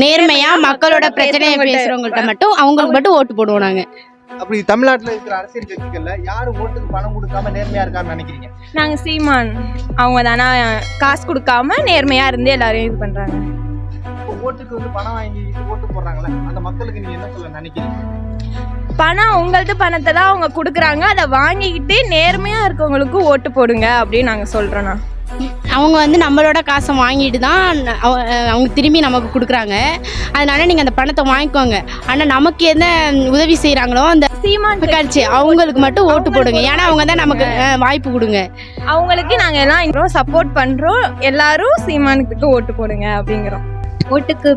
நேர்மையா மக்களோட பிரச்சனையை பேசுறவங்கள்ட்ட மட்டும் அவங்களுக்கு மட்டும் ஓட்டு போடுவோம் நாங்க. அப்படி தமிழ்நாட்டுல இருக்கிற அரசியல் கட்சிகள்ல யாரு ஓட்டுக்கு பணம் கொடுக்காம நேர்மையா இருக்கான்னு நினைக்கிறீங்க? நாங்க சீமான் அவங்க தானா காசு கொடுக்காம நேர்மையா இருந்து எல்லாரும் இது பண்றாங்க. ஓட்டுக்கு வந்து பணம் வாங்கி ஓட்டு போடுறாங்களே அந்த மக்களுக்கு நீங்க என்ன சொல்ல நினைக்கிறீங்க? பணம் உங்களது பணத்தை தான் அவங்க கொடுக்குறாங்க, அதை வாங்கிக்கிட்டு நேர்மையா இருக்கவங்களுக்கு ஓட்டு போடுங்க அப்படின்னு நாங்க சொல்றோம்னா. அவங்க வந்து நம்மளோட காசை வாங்கிட்டு தான் அவங்க திரும்பி நமக்கு கொடுக்குறாங்க. அதனால நீங்கள் அந்த பணத்தை வாங்கிக்கோங்க. ஆனால் நமக்கு என்ன உதவி செய்கிறாங்களோ அந்த சீமான் கட்சி அவங்களுக்கு மட்டும் ஓட்டு போடுங்க. ஏன்னா அவங்க தான் நமக்கு வாய்ப்பு கொடுங்க. அவங்களுக்கு நாங்கள் எல்லாம் சப்போர்ட் பண்ணுறோம். எல்லாரும் சீமானுக்கு ஓட்டு போடுங்க அப்படிங்கிறோம். ஓட்டுக்கு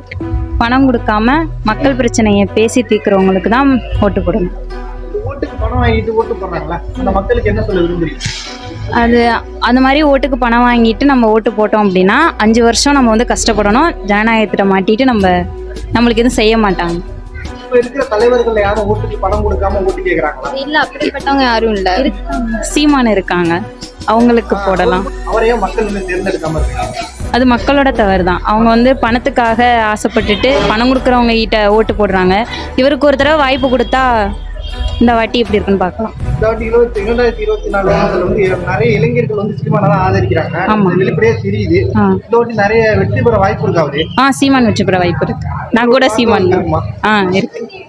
பணம் கொடுக்காம மக்கள் பிரச்சனையை பேசி தீர்க்கிறவங்களுக்கு தான் ஓட்டு போடணும். ஓட்டுக்கு பணம் வாங்கிட்டு ஓட்டு போடுறாங்களா அந்த மக்களுக்கு என்ன சொல்ல விரும்புறீங்க? அது அந்த மாதிரி ஓட்டுக்கு பணம் வாங்கிட்டு நம்ம ஓட்டு போட்டோம் அப்படின்னா 5 வருஷம் நம்ம வந்து கஷ்டப்படணும். ஜனநாயகத்திட்ட மாட்டிட்டு நம்மளுக்கு எதுவும் செய்ய மாட்டாங்க. இப்ப இருக்கிற தலைவர்கள் யாரும் ஓட்டுக்கு பணம் கொடுக்காம ஓட்டு கேக்குறாங்களா? இல்ல, அப்படிப்பட்டவங்க யாரும் இல்ல. சீமான் இருக்காங்க, அவங்களுக்கு போடலாம். அவரையே மக்கள் வந்து தேர்ந்தெடுக்காம இருக்காங்க. அது மக்களோட தவறு தான். அவங்க வந்து பணத்துக்காக ஆசைப்பட்டுட்டு பணம் கொடுக்குறவங்க கிட்ட ஓட்டு போடுறாங்க. இவருக்கு ஒரு தடவை வாய்ப்பு கொடுத்தா இந்த வாட்டி எப்படி இருக்குன்னு பார்க்கலாம். இந்த வாட்டி 2024 வந்து நிறைய இளைஞர்கள் வந்து சீமானை தான் ஆதரிக்கிறாங்க. வெளிப்படையா தெரியுது. இந்த வாட்டி நிறைய வெற்றி பெற வாய்ப்பு இருக்காது. சீமான் வெற்றி பெற வாய்ப்பு இருக்கு. நான் கூட சீமான் இருக்கு.